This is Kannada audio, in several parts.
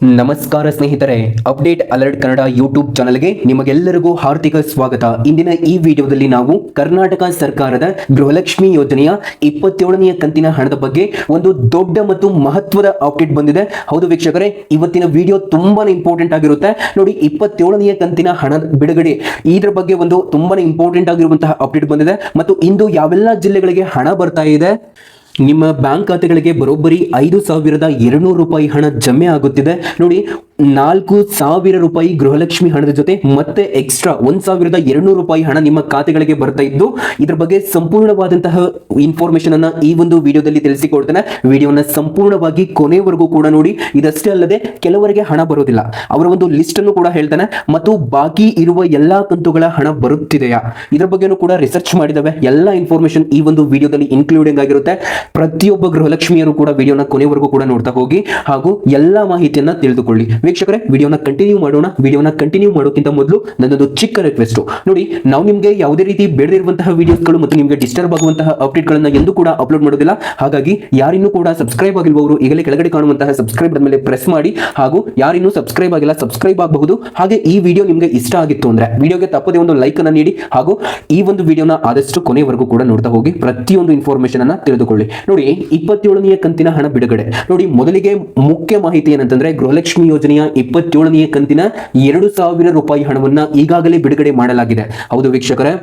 ನಮಸ್ಕಾರ ಸ್ನೇಹಿತರೆ, ಅಪ್ಡೇಟ್ ಅಲರ್ಟ್ ಕನ್ನಡ ಯೂಟ್ಯೂಬ್ ಚಾನಲ್ಗೆ ನಿಮಗೆಲ್ಲರಿಗೂ ಹಾರ್ದಿಕ ಸ್ವಾಗತ. ಇಂದಿನ ಈ ವಿಡಿಯೋದಲ್ಲಿ ನಾವು ಕರ್ನಾಟಕ ಸರ್ಕಾರದ ಗೃಹಲಕ್ಷ್ಮಿ ಯೋಜನೆಯ 27ನೇ ಕಂತಿನ ಹಣದ ಬಗ್ಗೆ ಒಂದು ದೊಡ್ಡ ಮತ್ತು ಮಹತ್ವದ ಅಪ್ಡೇಟ್ ಬಂದಿದೆ. ಹೌದು ವೀಕ್ಷಕರೇ, ಇವತ್ತಿನ ವಿಡಿಯೋ ತುಂಬಾನೇ ಇಂಪಾರ್ಟೆಂಟ್ ಆಗಿರುತ್ತೆ. ನೋಡಿ, 27ನೇ ಕಂತಿನ ಹಣ ಬಿಡುಗಡೆ ಇದರ ಬಗ್ಗೆ ಒಂದು ತುಂಬಾನೇ ಇಂಪಾರ್ಟೆಂಟ್ ಆಗಿರುವಂತಹ ಅಪ್ಡೇಟ್ ಬಂದಿದೆ. ಮತ್ತು ಇಂದು ಯಾವೆಲ್ಲ ಜಿಲ್ಲೆಗಳಿಗೆ ಹಣ ಬರ್ತಾ ಇದೆ, ನಿಮ್ಮ ಬ್ಯಾಂಕ್ ಖಾತೆಗಳಿಗೆ ಬರೋಬ್ಬರಿ 5,200 ರೂಪಾಯಿ ಹಣ ಜಮೆ ಆಗುತ್ತಿದೆ. ನೋಡಿ, 4,000 ರೂಪಾಯಿ ಗೃಹಲಕ್ಷ್ಮಿ ಹಣದ ಜೊತೆ ಮತ್ತೆ ಎಕ್ಸ್ಟ್ರಾ 1,200 ರೂಪಾಯಿ ಹಣ ನಿಮ್ಮ ಖಾತೆಗಳಿಗೆ ಬರ್ತಾ ಇದ್ದು, ಇದ್ರ ಬಗ್ಗೆ ಸಂಪೂರ್ಣವಾದಂತಹ ಇನ್ಫಾರ್ಮೇಶನ್ ಅನ್ನ ಈ ಒಂದು ವಿಡಿಯೋದಲ್ಲಿ ತಿಳಿಸಿಕೊಡ್ತೇನೆ. ವಿಡಿಯೋನ ಸಂಪೂರ್ಣವಾಗಿ ಕೊನೆವರೆಗೂ ಕೂಡ ನೋಡಿ. ಇದಷ್ಟೇ ಅಲ್ಲದೆ ಕೆಲವರಿಗೆ ಹಣ ಬರೋದಿಲ್ಲ, ಅವರ ಒಂದು ಲಿಸ್ಟ್ ಅನ್ನು ಕೂಡ ಹೇಳ್ತಾನೆ. ಮತ್ತು ಬಾಕಿ ಇರುವ ಎಲ್ಲಾ ಕಂತುಗಳ ಹಣ ಬರುತ್ತಿದೆಯಾ ಇದ್ರ ಬಗ್ಗೆನೂ ಕೂಡ ರಿಸರ್ಚ್ ಮಾಡಿದವೆ. ಎಲ್ಲ ಇನ್ಫಾರ್ಮೇಶನ್ ಈ ಒಂದು ವಿಡಿಯೋದಲ್ಲಿ ಇನ್ಕ್ಲೂಡಿಂಗ್ ಆಗಿರುತ್ತೆ. ಪ್ರತಿಯೊಬ್ಬ ಗೃಹಲಕ್ಷ್ಮಿಯರು ಕೂಡ ವಿಡಿಯೋನ ಕೊನೆವರೆಗೂ ಕೂಡ ನೋಡ್ತಾ ಹೋಗಿ ಹಾಗೂ ಎಲ್ಲಾ ಮಾಹಿತಿಯನ್ನ ತಿಳಿದುಕೊಳ್ಳಿ. ವೀಕ್ಷಕರೇ, ವಿಡಿಯೋನ ಕಂಟಿನ್ಯೂ ಮಾಡೋಣ. ವಿಡಿಯೋನ ಕಂಟಿನ್ಯೂ ಮಾಡೋಕ್ಕಿಂತ ಮೊದಲು ನನ್ನದು ಚಿಕ್ಕ ರಿಕ್ವೆಸ್ಟ್. ನೋಡಿ, ನಾವು ನಿಮಗೆ ಯಾವುದೇ ರೀತಿ ಬೇಡದಿರುವಂತಹ ವಿಡಿಯೋಸ್ಗಳು ಮತ್ತು ನಿಮಗೆ ಡಿಸ್ಟರ್ಬ್ ಆಗುವಂತಹ ಅಪ್ಡೇಟ್ ಗಳನ್ನ ಎಂದು ಕೂಡ ಅಪ್ಲೋಡ್ ಮಾಡೋದಿಲ್ಲ. ಹಾಗಾಗಿ ಯಾರಿನ್ನೂ ಕೂಡ ಸಬ್ಸ್ಕ್ರೈಬ್ ಆಗಿರುವವರು ಈಗಲೇ ಕೆಳಗಡೆ ಕಾಣುವಂತಹ ಸಬ್ಸ್ಕ್ರೈಬ್ ಮೇಲೆ ಪ್ರೆಸ್ ಮಾಡಿ. ಹಾಗೂ ಯಾರಿನ್ನೂ ಸಬ್ಸ್ಕ್ರೈಬ್ ಆಗಿಲ್ಲ, ಸಬ್ಸ್ಕ್ರೈಬ್ ಆಗಬಹುದು. ಹಾಗೆ ಈ ವಿಡಿಯೋ ನಿಮಗೆ ಇಷ್ಟ ಆಗಿತ್ತು ಅಂದ್ರೆ ವಿಡಿಯೋಗೆ ತಪ್ಪದೇ ಒಂದು ಲೈಕ್ ಅನ್ನ ನೀಡಿ ಹಾಗೂ ಈ ಒಂದು ವಿಡಿಯೋನ ಆದಷ್ಟು ಕೊನೆವರೆಗೂ ಕೂಡ ನೋಡ್ತಾ ಹೋಗಿ ಪ್ರತಿಯೊಂದು ಇನ್ಫಾರ್ಮೇಶನ್ ಅನ್ನ ತಿಳಿದುಕೊಳ್ಳಿ. ನೋಡಿ, 27ನೇ ಕಂತಿನ ಹಣ ಬಿಡುಗಡೆ. ನೋಡಿ, ಮೊದಲಿಗೆ ಮುಖ್ಯ ಮಾಹಿತಿ ಏನಂತಂದ್ರೆ, ಗೃಹಲಕ್ಷ್ಮಿ ಯೋಜನೆಯ 27ನೇ ಕಂತಿನ 2,000 ರೂಪಾಯಿ ಹಣವನ್ನ ಈಗಾಗಲೇ ಬಿಡುಗಡೆ ಮಾಡಲಾಗಿದೆ. ಹೌದು ವೀಕ್ಷಕರೇ,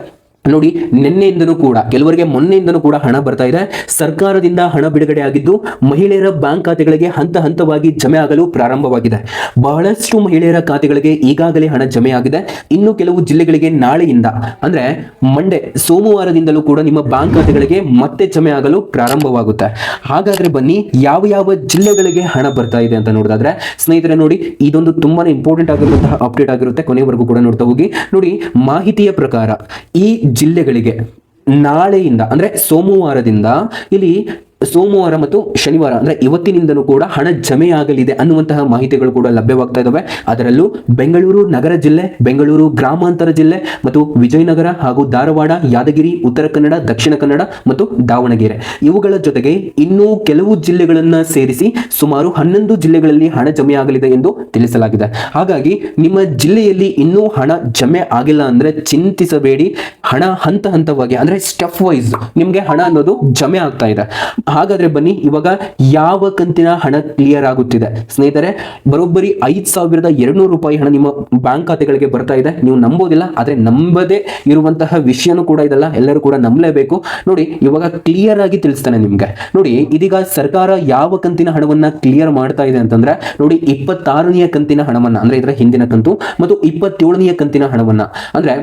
ನೋಡಿ, ನಿನ್ನೆಯಿಂದನೂ ಕೂಡ ಕೆಲವರಿಗೆ ಮೊನ್ನೆಯಿಂದನೂ ಕೂಡ ಹಣ ಬರ್ತಾ ಇದೆ. ಸರ್ಕಾರದಿಂದ ಹಣ ಬಿಡುಗಡೆ ಆಗಿದ್ದು ಮಹಿಳೆಯರ ಬ್ಯಾಂಕ್ ಖಾತೆಗಳಿಗೆ ಹಂತ ಹಂತವಾಗಿ ಜಮೆ ಆಗಲು ಪ್ರಾರಂಭವಾಗಿದೆ. ಬಹಳಷ್ಟು ಮಹಿಳೆಯರ ಖಾತೆಗಳಿಗೆ ಈಗಾಗಲೇ ಹಣ ಜಮೆ ಆಗಿದೆ. ಇನ್ನು ಕೆಲವು ಜಿಲ್ಲೆಗಳಿಗೆ ನಾಳೆಯಿಂದ ಅಂದ್ರೆ ಮಂಡೇ ಸೋಮವಾರದಿಂದಲೂ ಕೂಡ ನಿಮ್ಮ ಬ್ಯಾಂಕ್ ಖಾತೆಗಳಿಗೆ ಮತ್ತೆ ಜಮೆ ಆಗಲು ಪ್ರಾರಂಭವಾಗುತ್ತೆ. ಹಾಗಾದ್ರೆ ಬನ್ನಿ, ಯಾವ ಯಾವ ಜಿಲ್ಲೆಗಳಿಗೆ ಹಣ ಬರ್ತಾ ಇದೆ ಅಂತ ನೋಡೋದಾದ್ರೆ ಸ್ನೇಹಿತರೆ, ನೋಡಿ, ಇದೊಂದು ತುಂಬಾನೇ ಇಂಪಾರ್ಟೆಂಟ್ ಆಗಿರುವಂತಹ ಅಪ್ಡೇಟ್ ಆಗಿರುತ್ತೆ. ಕೊನೆವರೆಗೂ ಕೂಡ ನೋಡ್ತಾ ಹೋಗಿ. ನೋಡಿ, ಮಾಹಿತಿಯ ಪ್ರಕಾರ ಈ ಜಿಲ್ಲೆಗಳಿಗೆ ನಾಳೆಯಿಂದ ಅಂದ್ರೆ ಸೋಮವಾರದಿಂದ, ಇಲ್ಲಿ ಸೋಮವಾರ ಮತ್ತು ಶನಿವಾರ ಅಂದ್ರೆ ಇವತ್ತಿನಿಂದಲೂ ಕೂಡ ಹಣ ಜಮೆಯಾಗಲಿದೆ ಅನ್ನುವಂತಹ ಮಾಹಿತಿಗಳು ಕೂಡ ಲಭ್ಯವಾಗ್ತಾ ಇದಾವೆ. ಅದರಲ್ಲೂ ಬೆಂಗಳೂರು ನಗರ ಜಿಲ್ಲೆ, ಬೆಂಗಳೂರು ಗ್ರಾಮಾಂತರ ಜಿಲ್ಲೆ ಮತ್ತು ವಿಜಯನಗರ ಹಾಗೂ ಧಾರವಾಡ, ಯಾದಗಿರಿ, ಉತ್ತರ ಕನ್ನಡ, ದಕ್ಷಿಣ ಕನ್ನಡ ಮತ್ತು ದಾವಣಗೆರೆ, ಇವುಗಳ ಜೊತೆಗೆ ಇನ್ನೂ ಕೆಲವು ಜಿಲ್ಲೆಗಳನ್ನ ಸೇರಿಸಿ ಸುಮಾರು 11 ಜಿಲ್ಲೆಗಳಲ್ಲಿ ಹಣ ಜಮೆಯಾಗಲಿದೆ ಎಂದು ತಿಳಿಸಲಾಗಿದೆ. ಹಾಗಾಗಿ ನಿಮ್ಮ ಜಿಲ್ಲೆಯಲ್ಲಿ ಇನ್ನೂ ಹಣ ಜಮೆ ಆಗಿಲ್ಲ ಅಂದ್ರೆ ಚಿಂತಿಸಬೇಡಿ. ಹಣ ಹಂತ ಹಂತವಾಗಿ ಅಂದ್ರೆ ಸ್ಟೆಪ್ ವೈಸ್ ನಿಮ್ಗೆ ಹಣ ಅನ್ನೋದು ಜಮೆ ಆಗ್ತಾ ಇದೆ. ಹಾಗಾದ್ರೆ ಬನ್ನಿ, ಇವಾಗ ಯಾವ ಕಂತಿನ ಹಣ ಕ್ಲಿಯರ್ ಆಗುತ್ತಿದೆ ಸ್ನೇಹಿತರೆ? ಬರೋಬ್ಬರಿ 5,200 ರೂಪಾಯಿ ಹಣ ನಿಮ್ಮ ಬ್ಯಾಂಕ್ ಖಾತೆಗಳಿಗೆ ಬರ್ತಾ ಇದೆ. ನೀವು ನಂಬೋದಿಲ್ಲ, ಆದ್ರೆ ನಂಬದೇ ಇರುವಂತಹ ವಿಷಯನೂ ಕೂಡ ಇದಲ್ಲ, ಎಲ್ಲರೂ ಕೂಡ ನಂಬಲೇಬೇಕು. ನೋಡಿ, ಇವಾಗ ಕ್ಲಿಯರ್ ಆಗಿ ತಿಳಿಸ್ತಾನೆ ನಿಮ್ಗೆ. ನೋಡಿ, ಇದೀಗ ಸರ್ಕಾರ ಯಾವ ಕಂತಿನ ಹಣವನ್ನ ಕ್ಲಿಯರ್ ಮಾಡ್ತಾ ಇದೆ ಅಂತಂದ್ರೆ, ನೋಡಿ, 26ನೇ ಕಂತಿನ ಹಣವನ್ನ ಅಂದ್ರೆ ಇದರ ಹಿಂದಿನ ಕಂತು ಮತ್ತು 27ನೇ ಕಂತಿನ ಹಣವನ್ನ ಅಂದ್ರೆ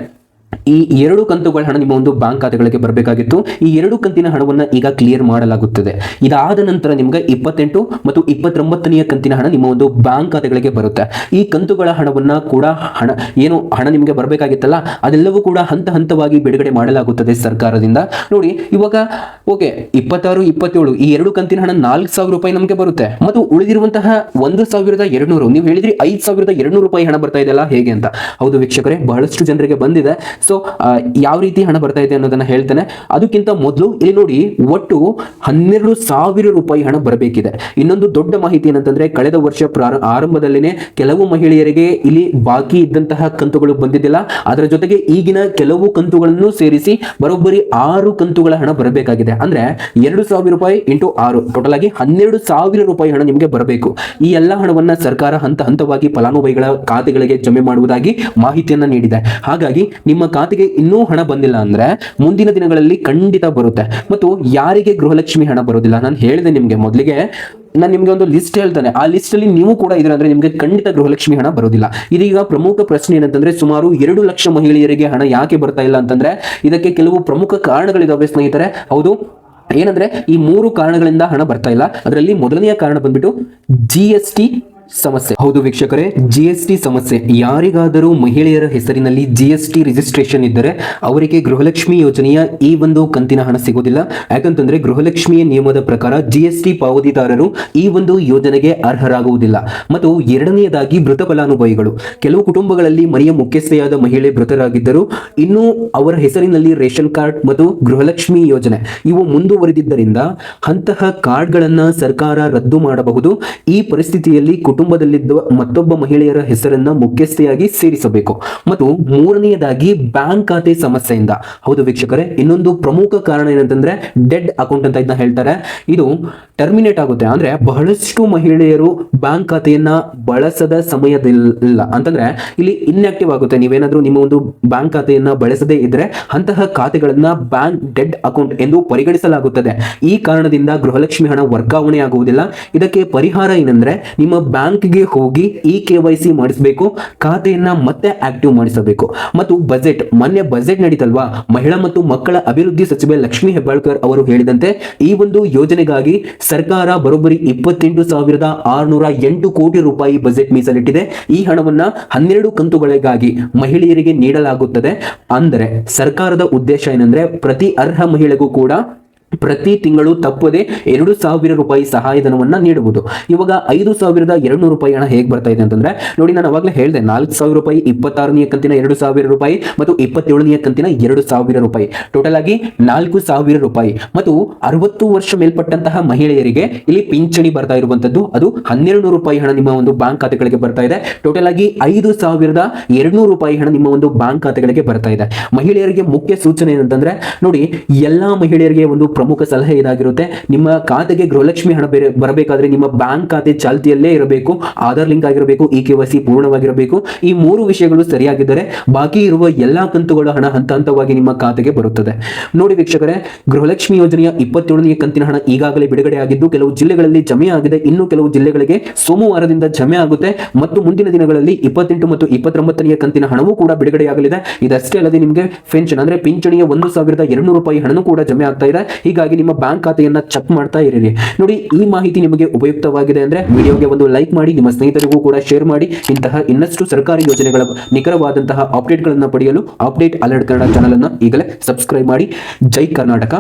ಈ 2 ಕಂತುಗಳ ಹಣ ನಿಮ್ಮ ಒಂದು ಬ್ಯಾಂಕ್ ಖಾತೆಗಳಿಗೆ ಬರಬೇಕಾಗಿತ್ತು. ಈ 2 ಕಂತಿನ ಹಣವನ್ನ ಈಗ ಕ್ಲಿಯರ್ ಮಾಡಲಾಗುತ್ತದೆ. ಇದಾದ ನಂತರ ನಿಮ್ಗೆ 28 ಮತ್ತು 29ನೇ ಕಂತಿನ ಹಣ ನಿಮ್ಮ ಒಂದು ಬ್ಯಾಂಕ್ ಖಾತೆಗಳಿಗೆ ಬರುತ್ತೆ. ಈ ಕಂತುಗಳ ಹಣವನ್ನ ಕೂಡ ಹಣ ನಿಮಗೆ ಬರಬೇಕಾಗಿತ್ತಲ್ಲ, ಅದೆಲ್ಲವೂ ಕೂಡ ಹಂತ ಹಂತವಾಗಿ ಬಿಡುಗಡೆ ಮಾಡಲಾಗುತ್ತದೆ ಸರ್ಕಾರದಿಂದ. ನೋಡಿ, ಇವಾಗ ಓಕೆ, 26, 27 ಈ 2 ಕಂತಿನ ಹಣ 4,000 ರೂಪಾಯಿ ನಮಗೆ ಬರುತ್ತೆ. ಮತ್ತು ಉಳಿದಿರುವಂತಹ 1,200, ನೀವು ಹೇಳಿದ್ರಿ 5,200 ರೂಪಾಯಿ ಹಣ ಬರ್ತಾ ಇದೆಯಲ್ಲ, ಹೇಗೆ ಅಂತ. ಹೌದು ವೀಕ್ಷಕರೇ, ಬಹಳಷ್ಟು ಜನರಿಗೆ ಬಂದಿದೆ. ಸೊ ಯಾವ ರೀತಿ ಹಣ ಬರ್ತಾ ಇದೆ ಅನ್ನೋದನ್ನ ಹೇಳ್ತೇನೆ. ಅದಕ್ಕಿಂತ ಮೊದಲು ಇಲ್ಲಿ ನೋಡಿ, ಒಟ್ಟು 12,000 ರೂಪಾಯಿ ಹಣ ಬರಬೇಕಿದೆ. ಇನ್ನೊಂದು ದೊಡ್ಡ ಮಾಹಿತಿ ಏನಂತಂದ್ರೆ, ಕಳೆದ ವರ್ಷ ಆರಂಭದಲ್ಲಿನೇ ಕೆಲವು ಮಹಿಳೆಯರಿಗೆ ಇಲ್ಲಿ ಬಾಕಿ ಇದ್ದಂತಹ ಕಂತುಗಳು ಬಂದಿದ್ದಿಲ್ಲ. ಅದರ ಜೊತೆಗೆ ಈಗಿನ ಕೆಲವು ಕಂತುಗಳನ್ನು ಸೇರಿಸಿ ಬರೋಬ್ಬರಿ 6 ಕಂತುಗಳ ಹಣ ಬರಬೇಕಾಗಿದೆ. ಅಂದ್ರೆ 2,000 ರೂಪಾಯಿ ಇಂಟು 6, ಟೋಟಲ್ ಆಗಿ 12,000 ರೂಪಾಯಿ ಹಣ ನಿಮಗೆ ಬರಬೇಕು. ಈ ಎಲ್ಲ ಹಣವನ್ನ ಸರ್ಕಾರ ಹಂತ ಹಂತವಾಗಿ ಫಲಾನುಭವಿಗಳ ಖಾತೆಗಳಿಗೆ ಜಮೆ ಮಾಡುವುದಾಗಿ ಮಾಹಿತಿಯನ್ನ ನೀಡಿದೆ. ಹಾಗಾಗಿ ನಿಮ್ಮ ಖಾತೆಗೆ ಇನ್ನೂ ಹಣ ಬಂದಿಲ್ಲ ಅಂದ್ರೆ ಮುಂದಿನ ದಿನಗಳಲ್ಲಿ ಖಂಡಿತ ಬರುತ್ತೆ. ಮತ್ತು ಯಾರಿಗೆ ಗೃಹಲಕ್ಷ್ಮಿ ಹಣ ಬರೋದಿಲ್ಲ, ನಾನು ಹೇಳಿದೆ ನಿಮ್ಗೆ ಮೊದಲಿಗೆ, ನಾನು ನಿಮ್ಗೆ ಒಂದು ಲಿಸ್ಟ್ ಹೇಳ್ತಾನೆ, ಆ ಲಿಸ್ಟ್ ಅಲ್ಲಿ ನೀವು ಕೂಡ ಇದ್ರೆ ಅಂದ್ರೆ ನಿಮ್ಗೆ ಖಂಡಿತ ಗೃಹಲಕ್ಷ್ಮಿ ಹಣ ಬರೋದಿಲ್ಲ. ಇದೀಗ ಪ್ರಮುಖ ಪ್ರಶ್ನೆ ಏನಂತಂದ್ರೆ, ಸುಮಾರು 2 ಲಕ್ಷ ಮಹಿಳೆಯರಿಗೆ ಹಣ ಯಾಕೆ ಬರ್ತಾ ಇಲ್ಲ ಅಂತಂದ್ರೆ ಇದಕ್ಕೆ ಕೆಲವು ಪ್ರಮುಖ ಕಾರಣಗಳಿದಾವೆ ಸ್ನೇಹಿತರೆ. ಹೌದು, ಏನಂದ್ರೆ ಈ 3 ಕಾರಣಗಳಿಂದ ಹಣ ಬರ್ತಾ ಇಲ್ಲ. ಅದರಲ್ಲಿ ಮೊದಲನೆಯ ಕಾರಣ ಬಂದ್ಬಿಟ್ಟು GST ಸಮಸ್ಯೆ. ಹೌದು ವೀಕ್ಷಕರೇ, GST ಸಮಸ್ಯೆ. ಯಾರಿಗಾದರೂ ಮಹಿಳೆಯರ ಹೆಸರಿನಲ್ಲಿ GST ರಿಜಿಸ್ಟ್ರೇಷನ್ ಇದ್ದರೆ ಅವರಿಗೆ ಗೃಹಲಕ್ಷ್ಮಿ ಯೋಜನೆಯ ಈ ಒಂದು ಕಂತಿನ ಹಣ ಸಿಗೋದಿಲ್ಲ. ಯಾಕಂತಂದ್ರೆ ಗೃಹಲಕ್ಷ್ಮಿಯ ನಿಯಮದ ಪ್ರಕಾರ GST ಪಾವತಿದಾರರು ಈ ಒಂದು ಯೋಜನೆಗೆ ಅರ್ಹರಾಗುವುದಿಲ್ಲ. ಮತ್ತು ಎರಡನೆಯದಾಗಿ ಮೃತ ಫಲಾನುಭವಿಗಳು. ಕೆಲವು ಕುಟುಂಬಗಳಲ್ಲಿ ಮನೆಯ ಮುಖ್ಯಸ್ಥೆಯಾದ ಮಹಿಳೆ ಮೃತರಾಗಿದ್ದರು, ಇನ್ನು ಅವರ ಹೆಸರಿನಲ್ಲಿ ರೇಷನ್ ಕಾರ್ಡ್ ಮತ್ತು ಗೃಹಲಕ್ಷ್ಮಿ ಯೋಜನೆ ಇವು ಮುಂದುವರೆದಿದ್ದರಿಂದ ಅಂತಹ ಕಾರ್ಡ್ಗಳನ್ನ ಸರ್ಕಾರ ರದ್ದು ಮಾಡಬಹುದು. ಈ ಪರಿಸ್ಥಿತಿಯಲ್ಲಿ ಕುಟುಂಬದಲ್ಲಿದ್ದ ಮತ್ತೊಬ್ಬ ಮಹಿಳೆಯರ ಹೆಸರನ್ನ ಮುಖ್ಯಸ್ಥೆಯಾಗಿ ಸೇರಿಸಬೇಕು. ಮತ್ತು ಮೂರನೆಯದಾಗಿ ಬ್ಯಾಂಕ್ ಖಾತೆ ಸಮಸ್ಯೆಯಿಂದ. ಹೌದು ವೀಕ್ಷಕರೇ, ಇನ್ನೊಂದು ಪ್ರಮುಖ ಕಾರಣ ಏನಂತಂದ್ರೆ ಡೆಡ್ ಅಕೌಂಟ್ ಅಂತ ಇದನ್ನ ಹೇಳ್ತಾರೆ. ಇದು ಟರ್ಮಿನೇಟ್ ಆಗುತ್ತೆ ಅಂದ್ರೆ ಬಹಳಷ್ಟು ಮಹಿಳೆಯರು ಬ್ಯಾಂಕ್ ಖಾತೆಯನ್ನ ಬಳಸದ ಸಮಯದಿಲ್ಲ ಅಂತಂದ್ರೆ ಇಲ್ಲಿ ಇನ್ಆಕ್ಟಿವ್ ಆಗುತ್ತೆ. ನೀವೇನಾದ್ರೂ ನಿಮ್ಮ ಒಂದು ಬ್ಯಾಂಕ್ ಖಾತೆಯನ್ನ ಬಳಸದೇ ಇದ್ರೆ ಅಂತಹ ಖಾತೆಗಳನ್ನ ಬ್ಯಾಂಕ್ ಡೆಡ್ ಅಕೌಂಟ್ ಎಂದು ಪರಿಗಣಿಸಲಾಗುತ್ತದೆ. ಈ ಕಾರಣದಿಂದ ಗೃಹಲಕ್ಷ್ಮಿ ಹಣ ವರ್ಗಾವಣೆ ಆಗುವುದಿಲ್ಲ. ಇದಕ್ಕೆ ಪರಿಹಾರ ಏನಂದ್ರೆ ನಿಮ್ಮ ಬ್ಯಾಂಕ್ಗೆ ಹೋಗಿ KYC ಮಾಡಿಸಬೇಕು, ಖಾತೆಯನ್ನ ಮತ್ತೆ ಆಕ್ಟಿವ್ ಮಾಡಿಸಬೇಕು. ಮತ್ತು ಬಜೆಟ್, ಮೊನ್ನೆ ಬಜೆಟ್ ನಡೀತಲ್ವಾ, ಮಹಿಳಾ ಮತ್ತು ಮಕ್ಕಳ ಅಭಿವೃದ್ಧಿ ಸಚಿವೆ ಲಕ್ಷ್ಮಿ ಹೆಬ್ಬಾಳ್ಕರ್ ಅವರು ಹೇಳಿದಂತೆ ಈ ಒಂದು ಯೋಜನೆಗಾಗಿ ಸರ್ಕಾರ ಬರೋಬ್ಬರಿ 28,608 ಕೋಟಿ ರೂಪಾಯಿ ಬಜೆಟ್ ಮೀಸಲಿಟ್ಟಿದೆ. ಈ ಹಣವನ್ನ 12 ಕಂತುಗಳಿಗಾಗಿ ಮಹಿಳೆಯರಿಗೆ ನೀಡಲಾಗುತ್ತದೆ. ಅಂದರೆ ಸರ್ಕಾರದ ಉದ್ದೇಶ ಏನಂದ್ರೆ ಪ್ರತಿ ಅರ್ಹ ಮಹಿಳೆಗೂ ಕೂಡ ಪ್ರತಿ ತಿಂಗಳು ತಪ್ಪದೆ 2,000 ರೂಪಾಯಿ ಸಹಾಯಧನವನ್ನ ನೀಡುವುದು. ಇವಾಗ 5,200 ರೂಪಾಯಿ ಹಣ ಹೇಗೆ ಬರ್ತಾ ಇದೆ ಅಂತಂದ್ರೆ ನೋಡಿ, ನಾನು ಅವಾಗಲೇ ಹೇಳಿದೆ 4,000 ರೂಪಾಯಿ 26ನೇ ಕಂತಿನ 2,000 ರೂಪಾಯಿ ಮತ್ತು 27ನೇ ಕಂತಿನ 2,000 ರೂಪಾಯಿ, ಟೋಟಲ್ ಆಗಿ 4,000 ರೂಪಾಯಿ. ಮತ್ತು 60 ವರ್ಷ ಮೇಲ್ಪಟ್ಟಂತಹ ಮಹಿಳೆಯರಿಗೆ ಇಲ್ಲಿ ಪಿಂಚಣಿ ಬರ್ತಾ ಇರುವಂತದ್ದು ಅದು 1,200 ರೂಪಾಯಿ ಹಣ ನಿಮ್ಮ ಒಂದು ಬ್ಯಾಂಕ್ ಖಾತೆಗಳಿಗೆ ಬರ್ತಾ ಇದೆ. ಟೋಟಲ್ ಆಗಿ 5,200 ರೂಪಾಯಿ ಹಣ ನಿಮ್ಮ ಒಂದು ಬ್ಯಾಂಕ್ ಖಾತೆಗಳಿಗೆ ಬರ್ತಾ ಇದೆ. ಮಹಿಳೆಯರಿಗೆ ಮುಖ್ಯ ಸೂಚನೆ ಏನಂತಂದ್ರೆ ನೋಡಿ, ಎಲ್ಲಾ ಮಹಿಳೆಯರಿಗೆ ಒಂದು ಪ್ರಮುಖ ಸಲಹೆ ಇದಾಗಿರುತ್ತೆ, ನಿಮ್ಮ ಖಾತೆಗೆ ಗೃಹಲಕ್ಷ್ಮಿ ಹಣ ಬರಬೇಕಾದ್ರೆ ನಿಮ್ಮ ಬ್ಯಾಂಕ್ ಖಾತೆ ಚಾಲ್ತಿಯಲ್ಲೇ ಇರಬೇಕು, ಆಧಾರ್ ಲಿಂಕ್ ಆಗಿರಬೇಕು, KYC ಪೂರ್ಣವಾಗಿರಬೇಕು. ಈ 3 ವಿಷಯಗಳು ಸರಿಯಾಗಿದ್ದರೆ ಬಾಕಿ ಇರುವ ಎಲ್ಲಾ ಕಂತುಗಳ ಹಣ ಹಂತ ಹಂತವಾಗಿ ನಿಮ್ಮ ಖಾತೆಗೆ ಬರುತ್ತದೆ. ನೋಡಿ ವೀಕ್ಷಕರೇ, ಗೃಹಲಕ್ಷ್ಮಿ ಯೋಜನೆಯ 27ನೇ ಕಂತಿನ ಹಣ ಈಗಾಗಲೇ ಬಿಡುಗಡೆ ಆಗಿದ್ದು ಕೆಲವು ಜಿಲ್ಲೆಗಳಲ್ಲಿ ಜಮೆ ಆಗಿದೆ. ಇನ್ನು ಕೆಲವು ಜಿಲ್ಲೆಗಳಿಗೆ ಸೋಮವಾರದಿಂದ ಜಮೆ ಆಗುತ್ತೆ ಮತ್ತು ಮುಂದಿನ ದಿನಗಳಲ್ಲಿ 28 ಮತ್ತು 29ನೇ ಕಂತಿನ ಹಣವೂ ಕೂಡ ಬಿಡುಗಡೆಯಾಗಲಿದೆ. ಇದಷ್ಟೇ ಅಲ್ಲದೆ ನಿಮಗೆ ಪೆನ್ಷನ್ ಅಂದ್ರೆ ಪಿಂಚಣಿಯ 1,200 ರೂಪಾಯಿ ಹಣನೂ ಕೂಡ ಜಮೆ ಆಗ್ತಾ ಇದೆ. ಹೀಗಾಗಿ ನಿಮ್ಮ ಬ್ಯಾಂಕ್ ಖಾತೆಯನ್ನ ಚೆಕ್ ಮಾಡ್ತಾ ಇರಿ. ನೋಡಿ, ಈ ಮಾಹಿತಿ ನಿಮಗೆ ಉಪಯುಕ್ತವಾಗಿದೆ ಅಂದ್ರೆ ವಿಡಿಯೋಗೆ ಒಂದು ಲೈಕ್ ಮಾಡಿ, ನಿಮ್ಮ ಸ್ನೇಹಿತರಿಗೂ ಕೂಡ ಶೇರ್ ಮಾಡಿ. ಇಂತಹ ಇನ್ನಷ್ಟು ಸರ್ಕಾರಿ ಯೋಜನೆಗಳ ನಿಖರವಾದಂತಹ ಅಪ್ಡೇಟ್ಗಳನ್ನು ಪಡೆಯಲು ಅಪ್ಡೇಟ್ ಅಲರ್ಟ್ ಕನ್ನಡ ಚಾನಲ್ ಅನ್ನು ಈಗಲೇ ಸಬ್ಸ್ಕ್ರೈಬ್ ಮಾಡಿ. ಜೈ ಕರ್ನಾಟಕ.